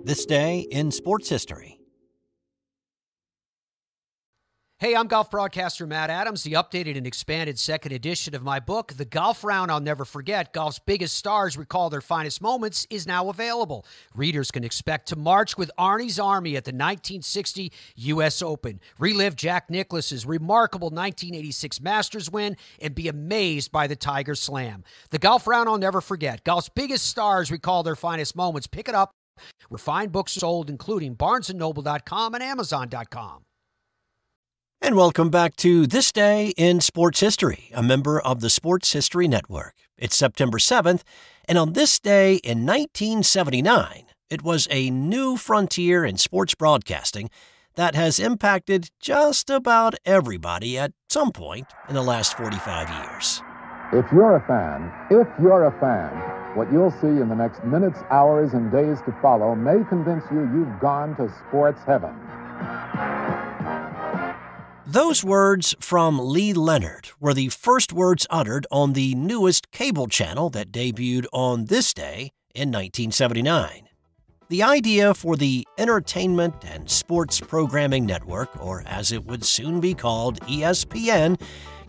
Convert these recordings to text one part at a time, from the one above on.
This day in sports history. Hey, I'm golf broadcaster Matt Adams. The updated and expanded second edition of my book, The Golf Round I'll Never Forget, Golf's Biggest Stars Recall Their Finest Moments, is now available. Readers can expect to march with Arnie's Army at the 1960 U.S. Open, relive Jack Nicklaus's remarkable 1986 Masters win, and be amazed by the Tiger Slam. The Golf Round I'll Never Forget, Golf's Biggest Stars Recall Their Finest Moments. Pick it up where fine books are sold, including BarnesandNoble.com and Amazon.com. And welcome back to This Day in Sports History, a member of the Sports History Network. It's September 7th, and on this day in 1979, it was a new frontier in sports broadcasting that has impacted just about everybody at some point in the last 45 years. If you're a fan, what you'll see in the next minutes, hours, and days to follow may convince you you've gone to sports heaven. Those words from Lee Leonard were the first words uttered on the newest cable channel that debuted on this day in 1979. The idea for the Entertainment and Sports Programming Network, or as it would soon be called, ESPN,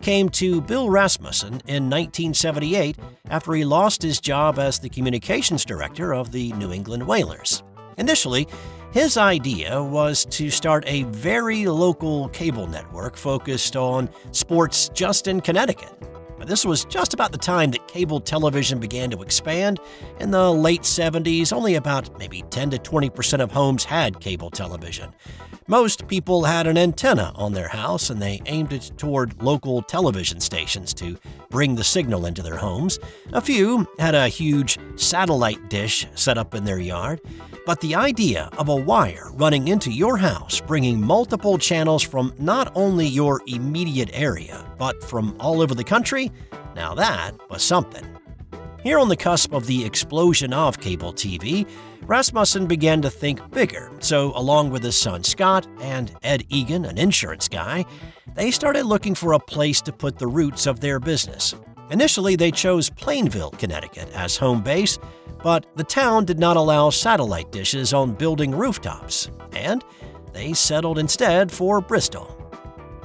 came to Bill Rasmussen in 1978 after he lost his job as the communications director of the New England Whalers. Initially, his idea was to start a very local cable network focused on sports just in Connecticut. This was just about the time that cable television began to expand. In the late 70s, only about maybe 10 to 20% of homes had cable television. Most people had an antenna on their house, and they aimed it toward local television stations to bring the signal into their homes. A few had a huge satellite dish set up in their yard. But the idea of a wire running into your house, bringing multiple channels from not only your immediate area, but from all over the country, now that was something. Here on the cusp of the explosion of cable TV, Rasmussen began to think bigger, so along with his son Scott and Ed Egan, an insurance guy, they started looking for a place to put the roots of their business. Initially, they chose Plainville, Connecticut as home base, but the town did not allow satellite dishes on building rooftops, and they settled instead for Bristol.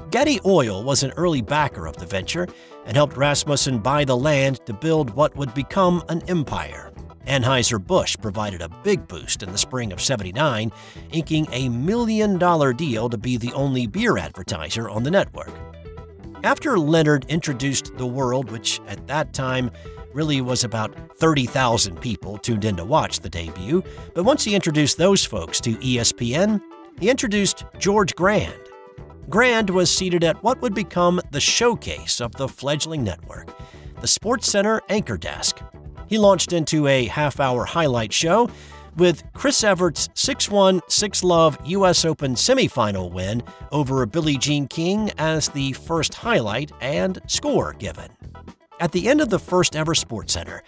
Getty Oil was an early backer of the venture and helped Rasmussen buy the land to build what would become an empire. Anheuser-Busch provided a big boost in the spring of '79, inking a $1 million deal to be the only beer advertiser on the network. After Leonard introduced the world, which at that time really was about 30,000 people tuned in to watch the debut, but once he introduced those folks to ESPN, he introduced George Grand. Grand was seated at what would become the showcase of the fledgling network, the SportsCenter anchor desk. He launched into a half-hour highlight show with Chris Evert's 6-1, 6-love U.S. Open semifinal win over Billie Jean King as the first highlight and score given. At the end of the first ever SportsCenter,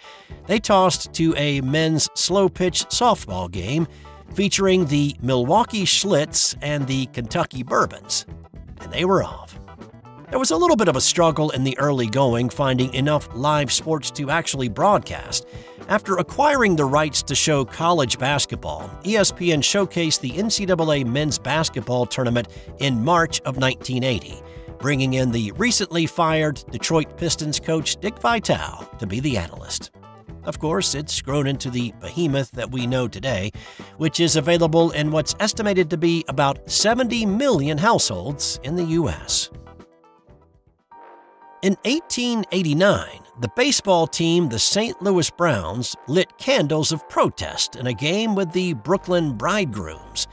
they tossed to a men's slow-pitch softball game featuring the Milwaukee Schlitz and the Kentucky Bourbons, and they were off. There was a little bit of a struggle in the early going finding enough live sports to actually broadcast. After acquiring the rights to show college basketball, ESPN showcased the NCAA men's basketball tournament in March of 1980, bringing in the recently fired Detroit Pistons coach Dick Vitale to be the analyst. Of course, it's grown into the behemoth that we know today, which is available in what's estimated to be about 70 million households in the U.S. In 1889, the baseball team, the St. Louis Browns, lit candles of protest in a game with the Brooklyn Bridegrooms.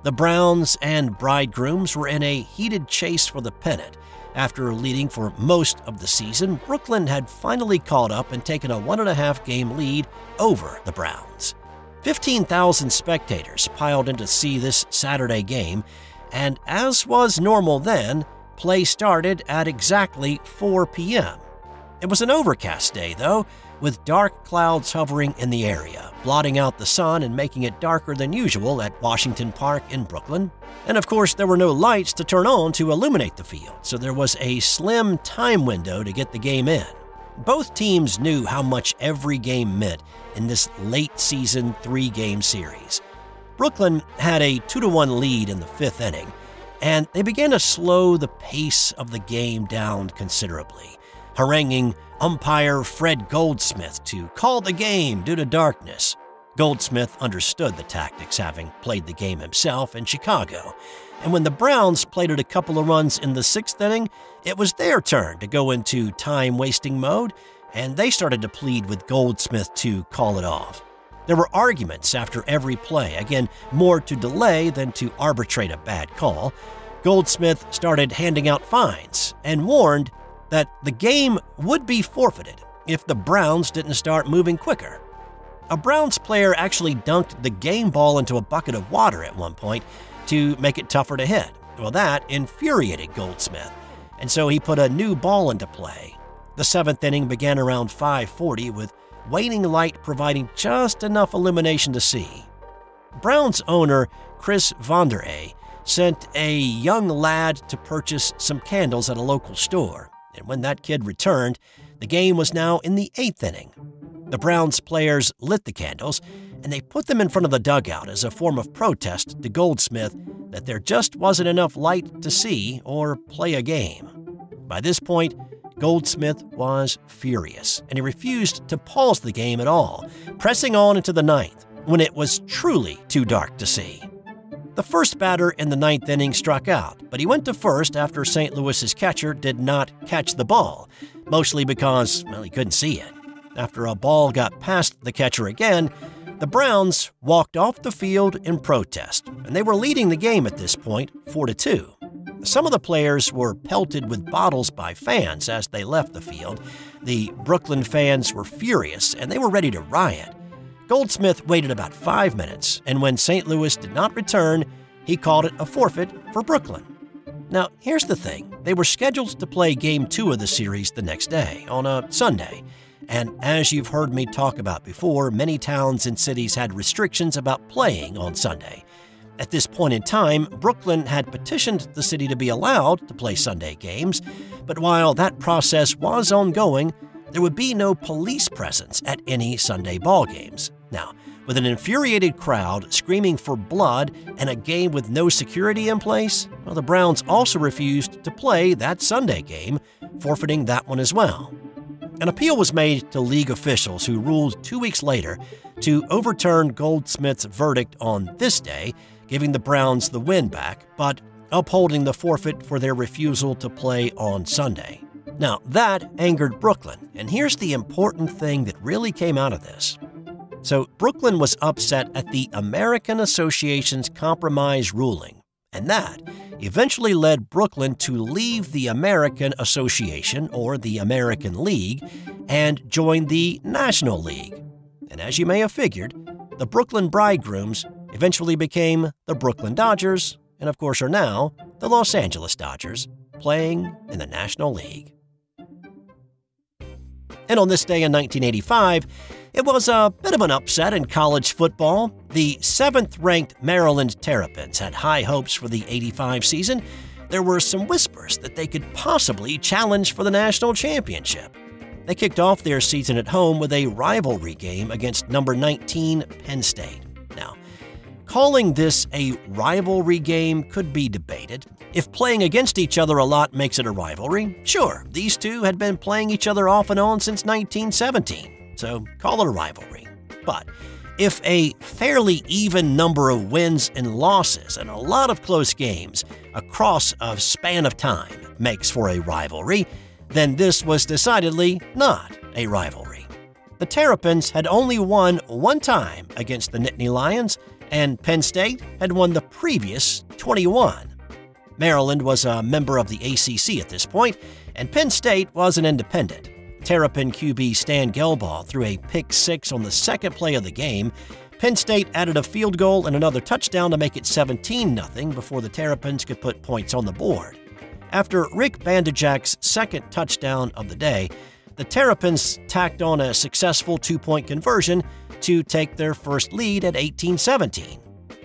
The Browns and Bridegrooms were in a heated chase for the pennant. After leading for most of the season, Brooklyn had finally caught up and taken a 1.5-game lead over the Browns. 15,000 spectators piled in to see this Saturday game, and as was normal then, play started at exactly 4 p.m. It was an overcast day, though, with dark clouds hovering in the area, blotting out the sun and making it darker than usual at Washington Park in Brooklyn. And of course, there were no lights to turn on to illuminate the field, so there was a slim time window to get the game in. Both teams knew how much every game meant in this late-season 3-game series. Brooklyn had a 2-1 lead in the 5th inning, and they began to slow the pace of the game down considerably, haranguing umpire Fred Goldsmith to call the game due to darkness. Goldsmith understood the tactics, having played the game himself in Chicago, and when the Browns plated a couple of runs in the 6th inning, it was their turn to go into time-wasting mode, and they started to plead with Goldsmith to call it off. There were arguments after every play, again, more to delay than to arbitrate a bad call. Goldsmith started handing out fines and warned that the game would be forfeited if the Browns didn't start moving quicker. A Browns player actually dunked the game ball into a bucket of water at one point to make it tougher to hit. Well, that infuriated Goldsmith, and so he put a new ball into play. The 7th inning began around 5:40 with waning light providing just enough illumination to see. Browns owner Chris Vonderay sent a young lad to purchase some candles at a local store, and when that kid returned, the game was now in the 8th inning. The Browns players lit the candles, and they put them in front of the dugout as a form of protest to Goldsmith that there just wasn't enough light to see or play a game. By this point, Goldsmith was furious, and he refused to pause the game at all, pressing on into the 9th when it was truly too dark to see. The first batter in the 9th inning struck out, but he went to first after St. Louis's catcher did not catch the ball, mostly because, well, he couldn't see it. After a ball got past the catcher again, the Browns walked off the field in protest, and they were leading the game at this point, 4-2. Some of the players were pelted with bottles by fans as they left the field. The Brooklyn fans were furious, and they were ready to riot. Goldsmith waited about 5 minutes, and when St. Louis did not return, he called it a forfeit for Brooklyn. Now, here's the thing. They were scheduled to play Game 2 of the series the next day, on a Sunday. And as you've heard me talk about before, many towns and cities had restrictions about playing on Sunday. At this point in time, Brooklyn had petitioned the city to be allowed to play Sunday games, but while that process was ongoing, there would be no police presence at any Sunday ball games. Now, with an infuriated crowd screaming for blood and a game with no security in place, well, the Browns also refused to play that Sunday game, forfeiting that one as well. An appeal was made to league officials who ruled 2 weeks later to overturn Goldsmith's verdict on this day, giving the Browns the win back, but upholding the forfeit for their refusal to play on Sunday. Now, that angered Brooklyn, and here's the important thing that really came out of this. So, Brooklyn was upset at the American Association's compromise ruling, and that eventually led Brooklyn to leave the American Association, or the American League, and join the National League. And as you may have figured, the Brooklyn Bridegrooms eventually became the Brooklyn Dodgers, and of course are now the Los Angeles Dodgers, playing in the National League. And on this day in 1985, it was a bit of an upset in college football. The 7th-ranked Maryland Terrapins had high hopes for the '85 season. There were some whispers that they could possibly challenge for the national championship. They kicked off their season at home with a rivalry game against number 19 Penn State. Now, calling this a rivalry game could be debated. If playing against each other a lot makes it a rivalry, sure, these two had been playing each other off and on since 1917. So call it a rivalry. But if a fairly even number of wins and losses and a lot of close games across a span of time makes for a rivalry, then this was decidedly not a rivalry. The Terrapins had only won one time against the Nittany Lions, and Penn State had won the previous 21. Maryland was a member of the ACC at this point, and Penn State was an independent. Terrapin QB Stan Gelbaugh threw a pick six on the second play of the game. Penn State added a field goal and another touchdown to make it 17-0 before the Terrapins could put points on the board. After Rick Bandajak's second touchdown of the day, the Terrapins tacked on a successful two-point conversion to take their first lead at 18-17.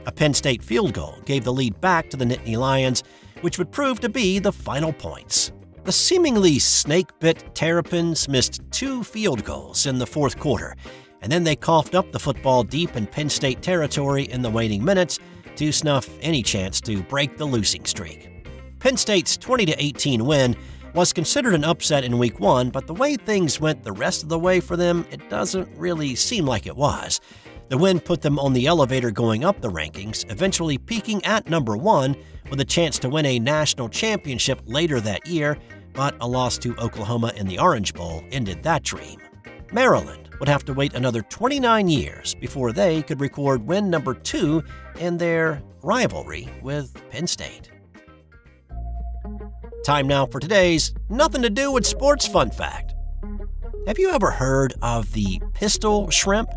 A Penn State field goal gave the lead back to the Nittany Lions, which would prove to be the final points. The seemingly snake-bit Terrapins missed 2 field goals in the fourth quarter, and then they coughed up the football deep in Penn State territory in the waning minutes to snuff any chance to break the losing streak. Penn State's 20-18 win was considered an upset in Week 1, but the way things went the rest of the way for them, it doesn't really seem like it was. The win put them on the elevator going up the rankings, eventually peaking at number 1 with a chance to win a national championship later that year, but a loss to Oklahoma in the Orange Bowl ended that dream. Maryland would have to wait another 29 years before they could record win number 2 in their rivalry with Penn State. Time now for today's Nothing to Do with Sports fun fact. Have you ever heard of the pistol shrimp?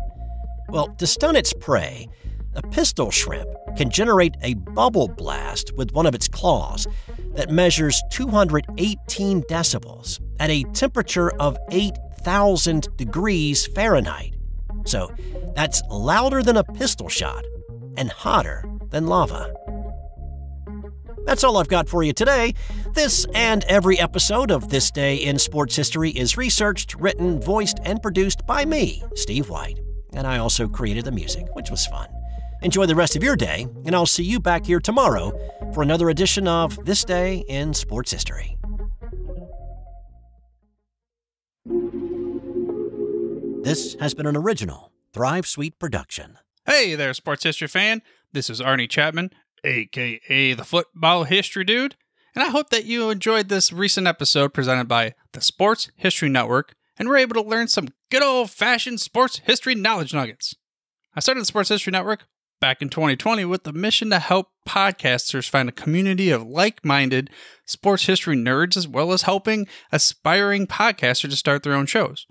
Well, to stun its prey, a pistol shrimp can generate a bubble blast with one of its claws that measures 218 decibels at a temperature of 8,000 degrees Fahrenheit. So that's louder than a pistol shot and hotter than lava. That's all I've got for you today. This and every episode of This Day in Sports History is researched, written, voiced, and produced by me, Steve White. And I also created the music, which was fun. Enjoy the rest of your day, and I'll see you back here tomorrow for another edition of This Day in Sports History. This has been an original Thrive Suite production. Hey there, sports history fan. This is Arnie Chapman, a.k.a. the Football History Dude, and I hope that you enjoyed this recent episode presented by the Sports History Network and were able to learn some good old-fashioned sports history knowledge nuggets. I started the Sports History Network back in 2020 with the mission to help podcasters find a community of like-minded sports history nerds, as well as helping aspiring podcasters to start their own shows.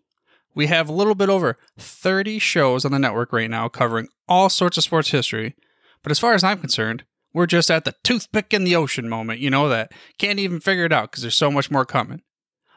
We have a little bit over 30 shows on the network right now covering all sorts of sports history, but as far as I'm concerned, we're just at the toothpick in the ocean moment, that can't even figure it out because there's so much more coming.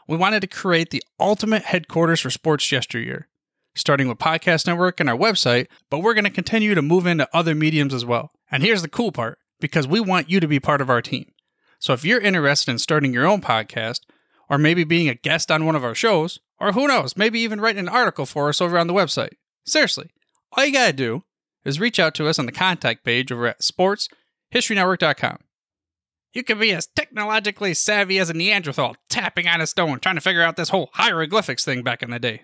We wanted to create the ultimate headquarters for sports yesteryear, starting with Podcast Network and our website, but we're going to continue to move into other mediums as well. And here's the cool part, because we want you to be part of our team. So if you're interested in starting your own podcast, or maybe being a guest on one of our shows, or who knows, maybe even writing an article for us over on the website. Seriously, all you gotta do is reach out to us on the contact page over at sportshistorynetwork.com. You can be as technologically savvy as a Neanderthal tapping on a stone trying to figure out this whole hieroglyphics thing back in the day.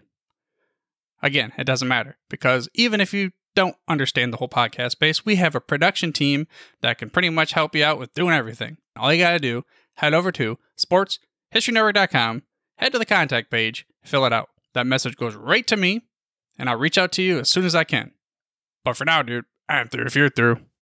Again, it doesn't matter, because even if you don't understand the whole podcast space, we have a production team that can pretty much help you out with doing everything. All you gotta do, head over to sportshistorynetwork.com, head to the contact page, fill it out. That message goes right to me, and I'll reach out to you as soon as I can. But for now, dude, I'm through if you're through.